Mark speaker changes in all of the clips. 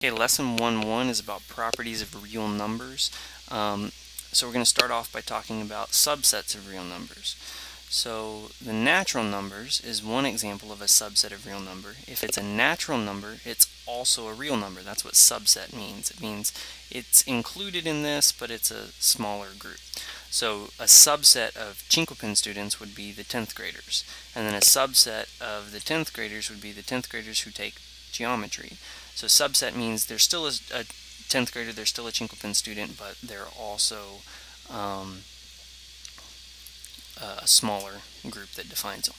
Speaker 1: Okay, lesson 1.1 is about properties of real numbers. So we're going to start off by talking about subsets of real numbers. So the natural numbers is one example of a subset of real number. If it's a natural number, it's also a real number. That's what subset means. It means it's included in this, but it's a smaller group. So a subset of Chinkopin students would be the 10th graders. And then a subset of the 10th graders would be the 10th graders who take geometry. So subset means there's still a 10th grader, they're still a Chinkopin student, but they're also a smaller group that defines them.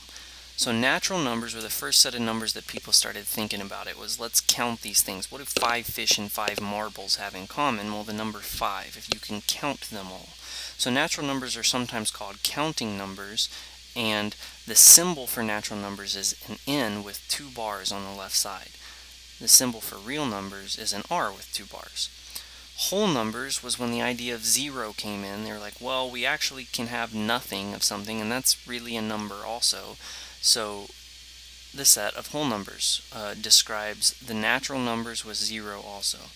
Speaker 1: So natural numbers were the first set of numbers that people started thinking about. It was, let's count these things. What do 5 fish and 5 marbles have in common? Well, the number 5, if you can count them all. So natural numbers are sometimes called counting numbers, and the symbol for natural numbers is an N with 2 bars on the left side. The symbol for real numbers is an R with 2 bars. Whole numbers was when the idea of 0 came in. They were like, well, we actually can have nothing of something, and that's really a number also. So the set of whole numbers describes the natural numbers was 0 also.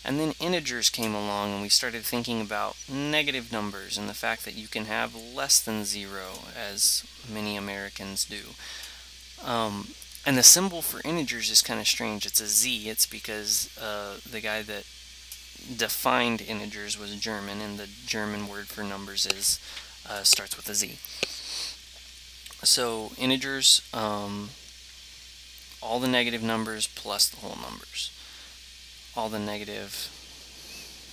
Speaker 1: And then integers came along, and we started thinking about negative numbers and the fact that you can have less than 0, as many Americans do. And the symbol for integers is kind of strange. It's a Z. It's because the guy that defined integers was German, and the German word for numbers is starts with a Z. So integers, all the negative numbers plus the whole numbers. All the negative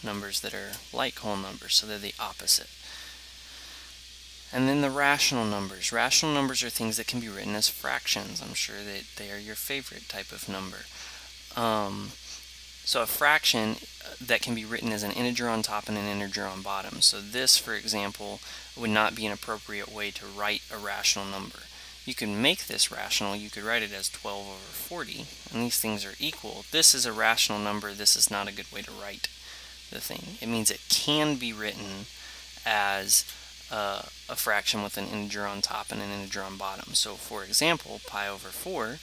Speaker 1: numbers that are like whole numbers, so they're the opposite. And then the rational numbers. Rational numbers are things that can be written as fractions. I'm sure that they are your favorite type of number. So a fraction that can be written as an integer on top and an integer on bottom. So this, for example, would not be an appropriate way to write a rational number. You can make this rational. You could write it as 12 over 40, and these things are equal. This is a rational number. This is not a good way to write the thing. It means it can be written as a fraction with an integer on top and an integer on bottom. So for example, pi over 4,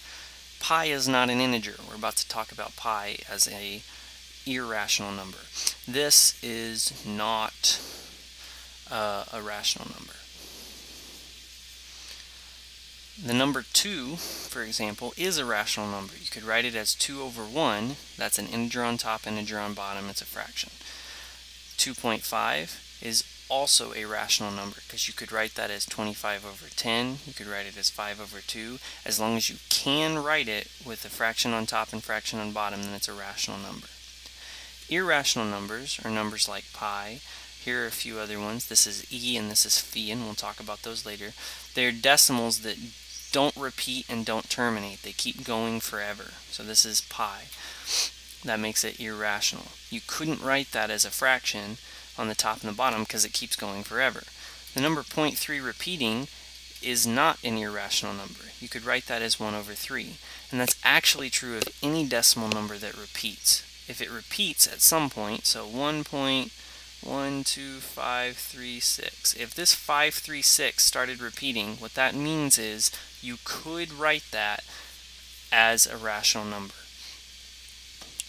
Speaker 1: pi is not an integer. We're about to talk about pi as a irrational number. This is not a rational number. The number 2, for example, is a rational number. You could write it as 2 over 1. That's an integer on top, integer on bottom. It's a fraction. 2.5 is also a rational number, because you could write that as 25 over 10. You could write it as 5 over 2. As long as you can write it with a fraction on top and fraction on bottom, then it's a rational number. Irrational numbers are numbers like pi. Here are a few other ones. This is e and this is phi, and we'll talk about those later. They're decimals that don't repeat and don't terminate. They keep going forever. So this is pi. That makes it irrational. You couldn't write that as a fraction on the top and the bottom because it keeps going forever. The number 0.3 repeating is not an irrational number. You could write that as 1 over 3. And that's actually true of any decimal number that repeats. If it repeats at some point, so 1.12536, if this 536 started repeating, what that means is you could write that as a rational number.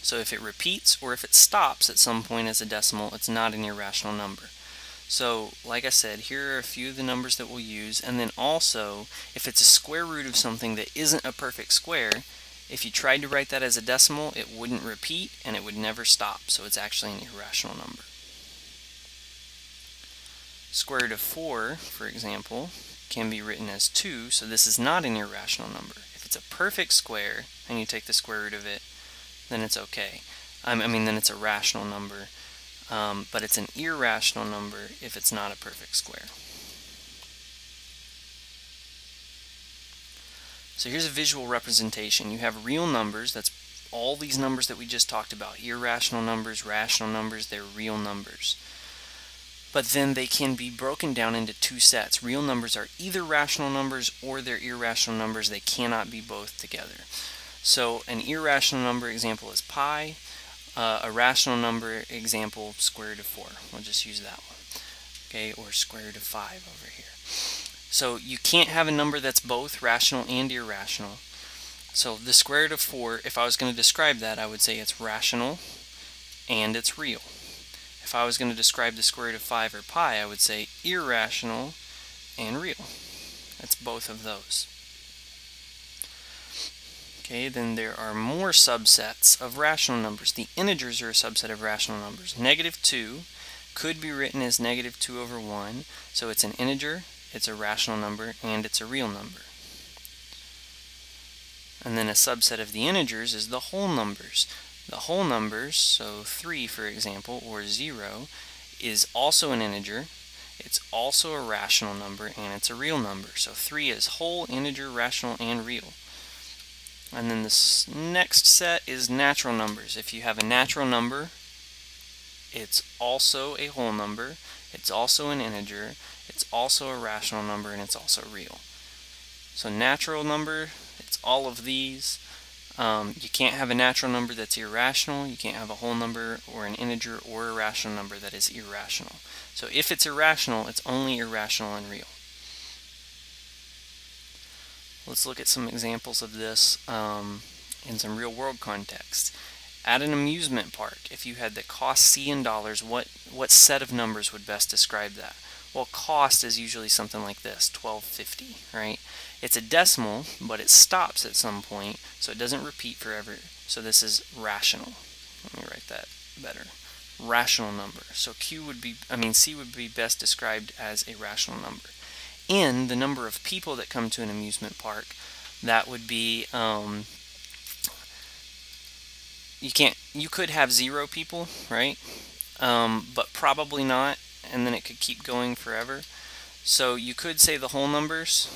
Speaker 1: So if it repeats or if it stops at some point as a decimal, it's not an irrational number. So like I said, here are a few of the numbers that we'll use, and then also if it's a square root of something that isn't a perfect square, if you tried to write that as a decimal, it wouldn't repeat and it would never stop, so it's actually an irrational number. Square root of 4, for example, can be written as 2, so this is not an irrational number. If it's a perfect square and you take the square root of it, then it's okay. Then it's a rational number, but it's an irrational number if it's not a perfect square. So here's a visual representation. You have real numbers. That's all these numbers that we just talked about. Irrational numbers, rational numbers, they're real numbers. But then they can be broken down into 2 sets. Real numbers are either rational numbers or they're irrational numbers. They cannot be both together. So an irrational number example is pi. A rational number example, square root of 4. We'll just use that one. Okay, or square root of 5 over here. So you can't have a number that's both rational and irrational. So the square root of 4, if I was going to describe that, I would say it's rational and it's real. If I was going to describe the square root of 5 or pi, I would say irrational and real. It's both of those. Okay, then there are more subsets of rational numbers. The integers are a subset of rational numbers. -2 could be written as -2 over 1, so it's an integer, it's a rational number, and it's a real number. And then a subset of the integers is the whole numbers. The whole numbers, so 3 for example, or 0, is also an integer, it's also a rational number, and it's a real number. So 3 is whole, integer, rational, and real. And then this next set is natural numbers. If you have a natural number, it's also a whole number, it's also an integer, it's also a rational number, and it's also real. So natural number, it's all of these. You can't have a natural number that's irrational, you can't have a whole number or an integer or a rational number that is irrational. So if it's irrational, it's only irrational and real. Let's look at some examples of this in some real world context. At an amusement park, if you had the cost C in dollars, what set of numbers would best describe that? Well, cost is usually something like this, $12.50, right? It's a decimal, but it stops at some point, so it doesn't repeat forever. So this is rational. Let me write that better. Rational number. So C would be best described as a rational number. In the number of people that come to an amusement park, that would be you could have 0 people, right? But probably not, and then it could keep going forever. So you could say the whole numbers.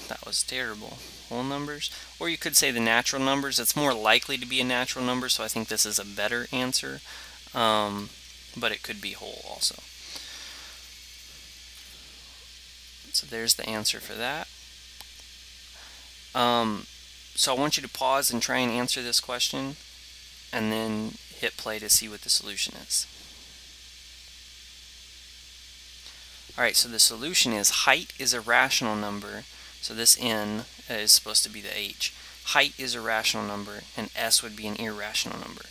Speaker 1: That was terrible. Whole numbers. Or you could say the natural numbers. It's more likely to be a natural number, so I think this is a better answer. But it could be whole also. So there's the answer for that. So I want you to pause and try and answer this question, and then hit play to see what the solution is. Alright, so the solution is height is a rational number. So this n is supposed to be the h. Height is a rational number, and s would be an irrational number.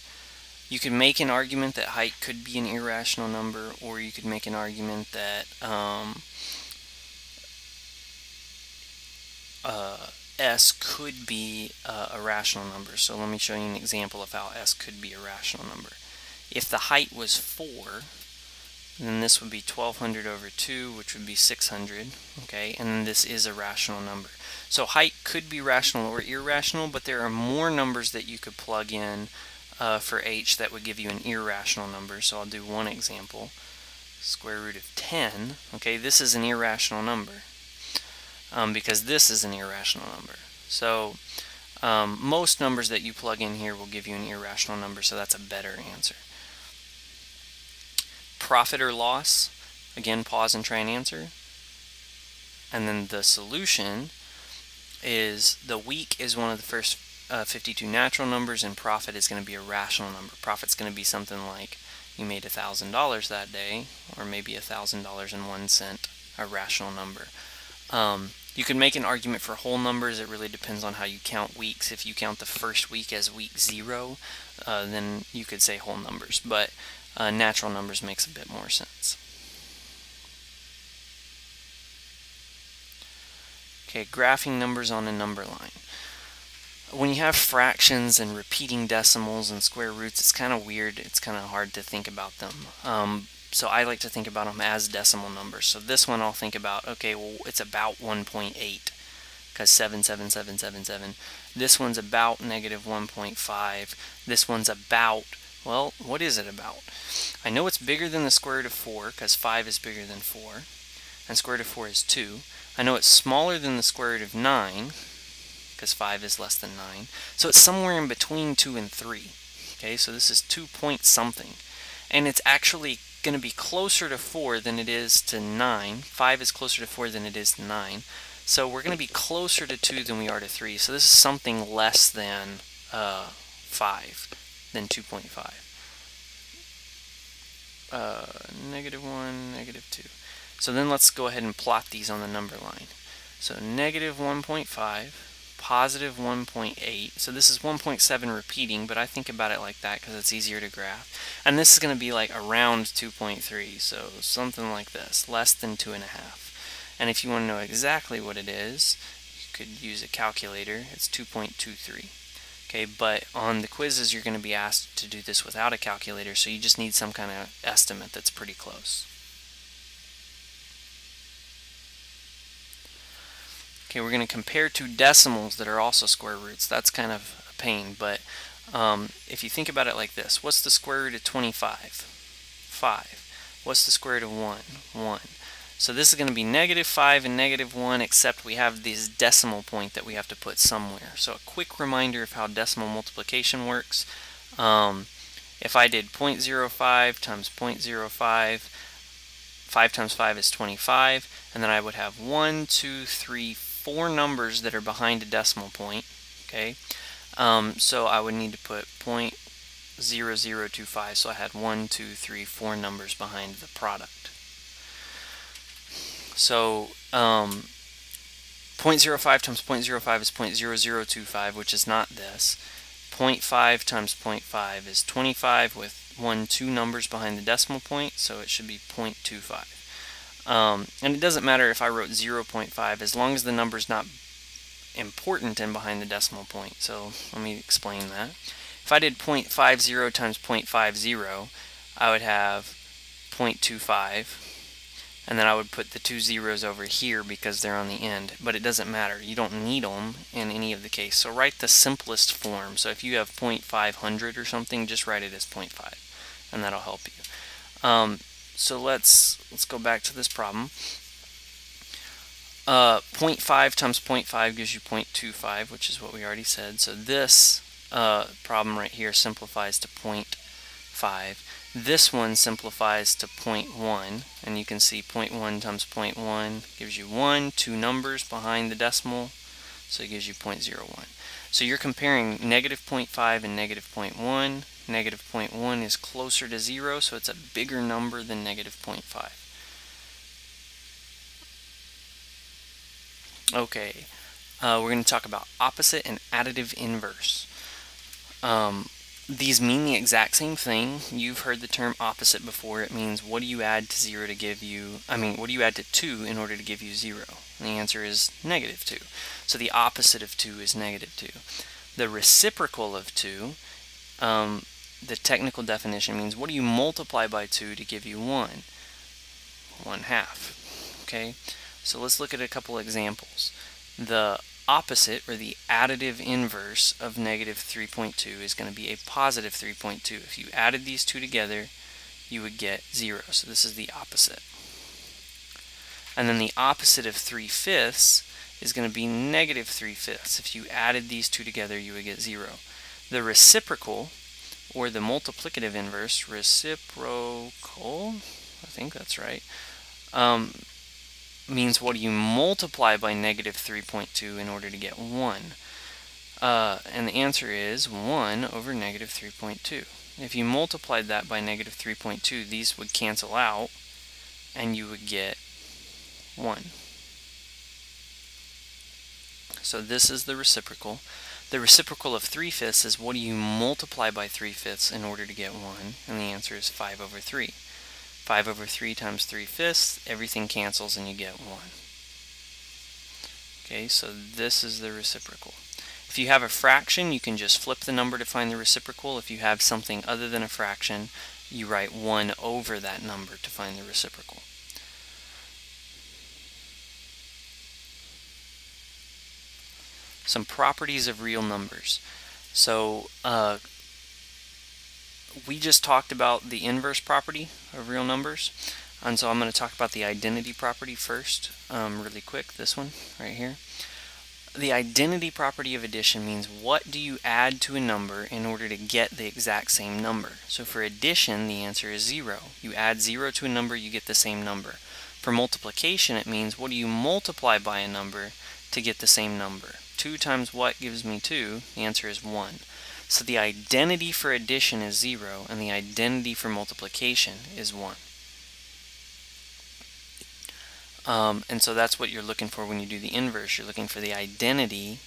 Speaker 1: You could make an argument that height could be an irrational number, or you could make an argument that s could be a rational number. So let me show you an example of how s could be a rational number. If the height was 4, then this would be 1200 over 2, which would be 600, okay, and then this is a rational number. So height could be rational or irrational, but there are more numbers that you could plug in for h that would give you an irrational number. So I'll do one example. Square root of 10, okay, this is an irrational number because this is an irrational number. So most numbers that you plug in here will give you an irrational number, so that's a better answer. Profit or loss, again, pause and try and answer. And then the solution is the week is one of the first 52 natural numbers, and profit is going to be a rational number. Profit's going to be something like you made $1,000 that day, or maybe $1,000.01, a rational number. You can make an argument for whole numbers. It really depends on how you count weeks. If you count the first week as week 0, then you could say whole numbers, but natural numbers makes a bit more sense. Okay, graphing numbers on a number line. When you have fractions and repeating decimals and square roots, it's kind of weird. It's kind of hard to think about them. So I like to think about them as decimal numbers. So this one I'll think about, okay, well, it's about 1.8 because 77777. This one's about -1.5. This one's about, well, what is it about? I know it's bigger than the square root of 4 because 5 is bigger than 4, and square root of 4 is 2. I know it's smaller than the square root of 9 because 5 is less than 9. So it's somewhere in between 2 and 3. Okay, so this is 2 point something. And it's actually going to be closer to 4 than it is to 9. 5 is closer to 4 than it is to 9. So we're going to be closer to 2 than we are to 3. So this is something less than 5, than 2.5. -1, -2. So then let's go ahead and plot these on the number line. So -1.5 positive 1.8. So this is 1.7 repeating, but I think about it like that because it's easier to graph. And this is going to be like around 2.3, so something like this, less than 2.5. And if you want to know exactly what it is, you could use a calculator. It's 2.23. Okay, but on the quizzes you're going to be asked to do this without a calculator, so you just need some kind of estimate that's pretty close. Okay, we're going to compare two decimals that are also square roots. That's kind of a pain, but if you think about it like this, what's the square root of 25? 5. What's the square root of 1? 1. So this is going to be -5 and -1, except we have this decimal point that we have to put somewhere. So a quick reminder of how decimal multiplication works. If I did 0.05 times 0.05, 5 times 5 is 25, and then I would have 1, 2, 3, 4 numbers that are behind a decimal point. Okay, so I would need to put 0.0025, so I had 1, 2, 3, 4 numbers behind the product. So 0.05 times 0.05 is 0.0025, which is not this. 0.5 times 0.5 is 25 with 1, 2 numbers behind the decimal point, so it should be 0.25. And it doesn't matter if I wrote 0.5 as long as the number is not important and behind the decimal point. So let me explain that. If I did 0.50 times 0.50, I would have 0.25. And then I would put the 2 zeros over here because they're on the end, but it doesn't matter. You don't need them in any of the case. So write the simplest form. So if you have 0.500 or something, just write it as 0.5, and that'll help you. So let's go back to this problem. 0.5 times 0.5 gives you 0.25, which is what we already said. So this problem right here simplifies to 0.5. This one simplifies to 0.1, and you can see 0.1 times 0.1 gives you 1, 2 numbers behind the decimal, so it gives you 0.01. So you're comparing -0.5 and -0.1. -0.1 is closer to 0, so it's a bigger number than -0.5. Okay, we're going to talk about opposite and additive inverse. These mean the exact same thing. You've heard the term opposite before. It means what do you add to 0 to give you, what do you add to 2 in order to give you 0? And the answer is -2. So the opposite of 2 is -2. The reciprocal of 2, the technical definition means what do you multiply by 2 to give you 1? 1/2. Okay, so let's look at a couple examples. The opposite, or the additive inverse of -3.2 is going to be a positive 3.2. If you added these two together, you would get 0. So this is the opposite. And then the opposite of 3/5 is going to be -3/5. If you added these two together, you would get 0. The reciprocal, or the multiplicative inverse, reciprocal, I think that's right, means what do you multiply by -3.2 in order to get 1? And the answer is 1 over -3.2. If you multiplied that by -3.2, these would cancel out, and you would get 1. So this is the reciprocal. The reciprocal of 3/5 is what do you multiply by 3/5 in order to get 1? And the answer is 5 over 3. 5 over 3 times 3/5, everything cancels and you get 1. Okay, so this is the reciprocal. If you have a fraction, you can just flip the number to find the reciprocal. If you have something other than a fraction, you write 1 over that number to find the reciprocal. Some properties of real numbers. So we just talked about the inverse property of real numbers, and so I'm going to talk about the identity property first, really quick, this one right here. The identity property of addition means what do you add to a number in order to get the exact same number. So for addition, the answer is 0. You add 0 to a number, you get the same number. For multiplication, it means what do you multiply by a number to get the same number. 2 times what gives me 2? The answer is 1. So the identity for addition is 0, and the identity for multiplication is 1. And so that's what you're looking for when you do the inverse. You're looking for the identity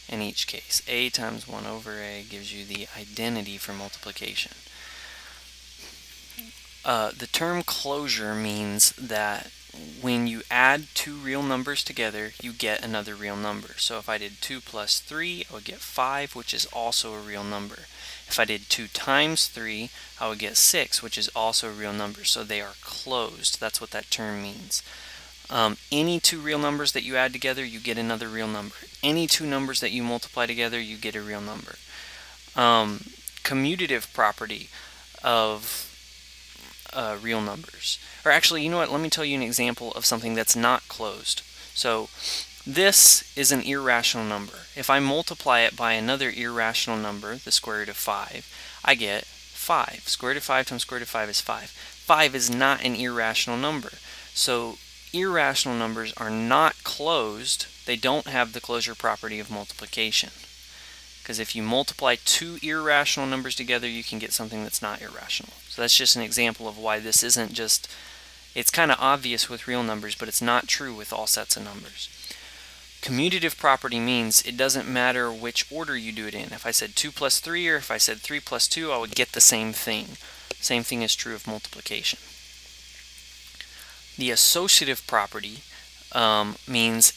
Speaker 1: in each case. A times 1 over A gives you the identity for multiplication. The term closure means that when you add two real numbers together, you get another real number. So if I did 2 plus 3, I would get 5, which is also a real number. If I did 2 times 3, I would get 6, which is also a real number. So they are closed. That's what that term means. Any two real numbers that you add together, you get another real number. Any two numbers that you multiply together, you get a real number. Commutative property of real numbers. Or actually, you know what? Let me tell you an example of something that's not closed. So this is an irrational number. If I multiply it by another irrational number, the square root of 5, I get 5. Square root of 5 times square root of 5 is 5. 5 is not an irrational number. So irrational numbers are not closed. They don't have the closure property of multiplication. Because if you multiply two irrational numbers together, you can get something that's not irrational. So that's just an example of why this isn't just, it's kind of obvious with real numbers, but it's not true with all sets of numbers. Commutative property means it doesn't matter which order you do it in. If I said 2 plus 3 or if I said 3 plus 2, I would get the same thing. Same thing is true of multiplication. The associative property means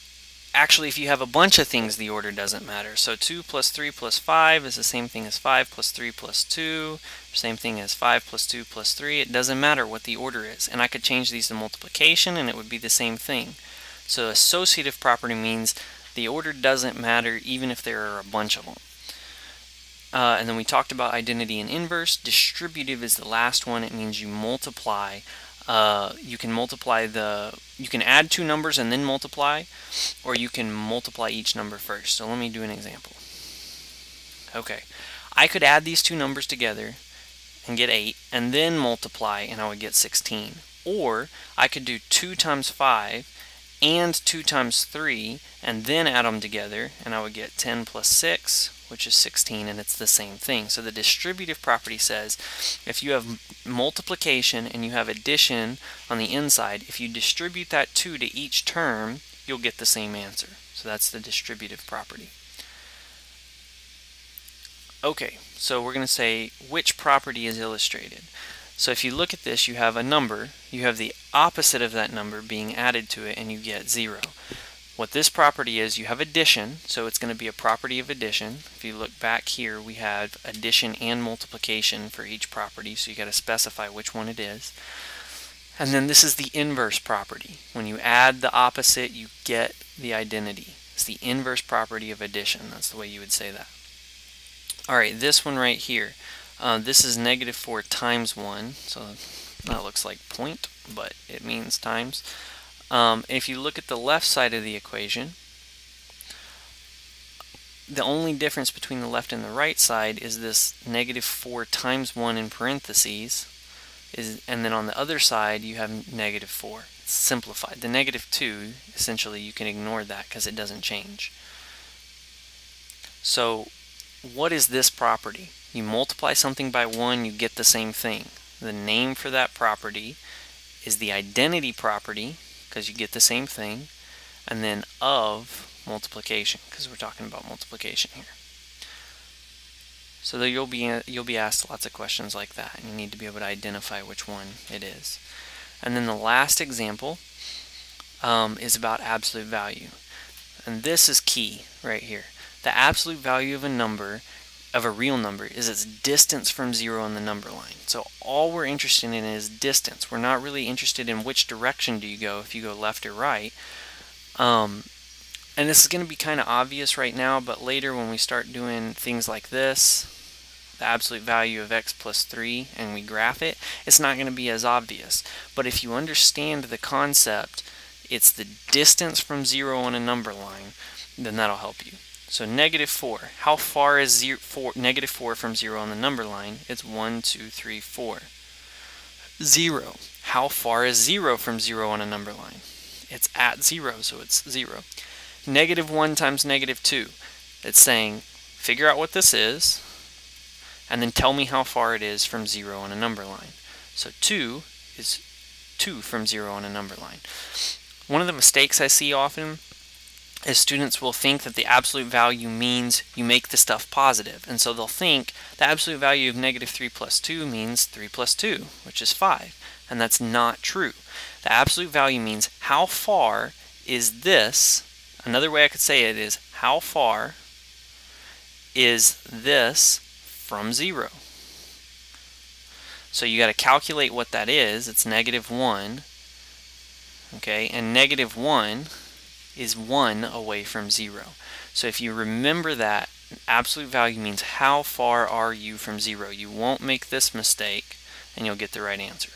Speaker 1: actually if you have a bunch of things, the order doesn't matter. So 2 plus 3 plus 5 is the same thing as 5 plus 3 plus 2, same thing as 5 plus 2 plus 3. It doesn't matter what the order is. And I could change these to multiplication and it would be the same thing. So associative property means the order doesn't matter even if there are a bunch of them. And then we talked about identity and inverse. Distributive is the last one. It means you multiply. You can add two numbers and then multiply, or you can multiply each number first. So let me do an example. Okay, I could add these two numbers together and get 8, and then multiply, and I would get 16. Or I could do 2 times 5 and 2 times 3, and then add them together, and I would get 10 plus 6, which is 16, and it's the same thing. So the distributive property says if you have multiplication and you have addition on the inside, if you distribute that 2 to each term, you'll get the same answer. So that's the distributive property. Okay, so we're going to say which property is illustrated. So if you look at this, you have a number, you have the opposite of that number being added to it, and you get 0. What this property is, you have addition, so it's going to be a property of addition. If you look back here, we have addition and multiplication for each property, so you got to specify which one it is. And then this is the inverse property. When you add the opposite, you get the identity. It's the inverse property of addition. That's the way you would say that. Alright, this one right here. This is -4 times 1, so that looks like point, but it means times. If you look at the left side of the equation, the only difference between the left and the right side is this -4 times 1 in parentheses, and then on the other side you have -4. It's simplified. The -2, essentially you can ignore that because it doesn't change. So what is this property? You multiply something by 1, you get the same thing. The name for that property is the identity property, because you get the same thing, and then of multiplication, because we're talking about multiplication here. So you'll be asked lots of questions like that, and you need to be able to identify which one it is. And then the last example is about absolute value, and this is key right here. The absolute value of a number, of a real number, is its distance from 0 on the number line. So all we're interested in is distance. We're not really interested in which direction do you go, if you go left or right. And this is going to be kind of obvious right now, but later when we start doing things like this, the absolute value of x plus 3, and we graph it, it's not going to be as obvious. But if you understand the concept, it's the distance from 0 on a number line, then that'll help you. So -4, how far is -4 from 0 on the number line? It's 1, 2, 3, 4. 0, how far is 0 from 0 on a number line? It's at 0, so it's 0. -1 times -2, it's saying figure out what this is and then tell me how far it is from 0 on a number line. So 2 is 2 from 0 on a number line. One of the mistakes I see often is students will think that the absolute value means you make the stuff positive. And so they'll think the absolute value of negative 3 plus 2 means 3 plus 2, which is 5. And that's not true. The absolute value means how far is this. Another way I could say it is how far is this from 0. So you got to calculate what that is. It's negative 1. Okay, and negative 1 is 1 away from 0. So if you remember that, absolute value means how far are you from 0. You won't make this mistake and you'll get the right answer.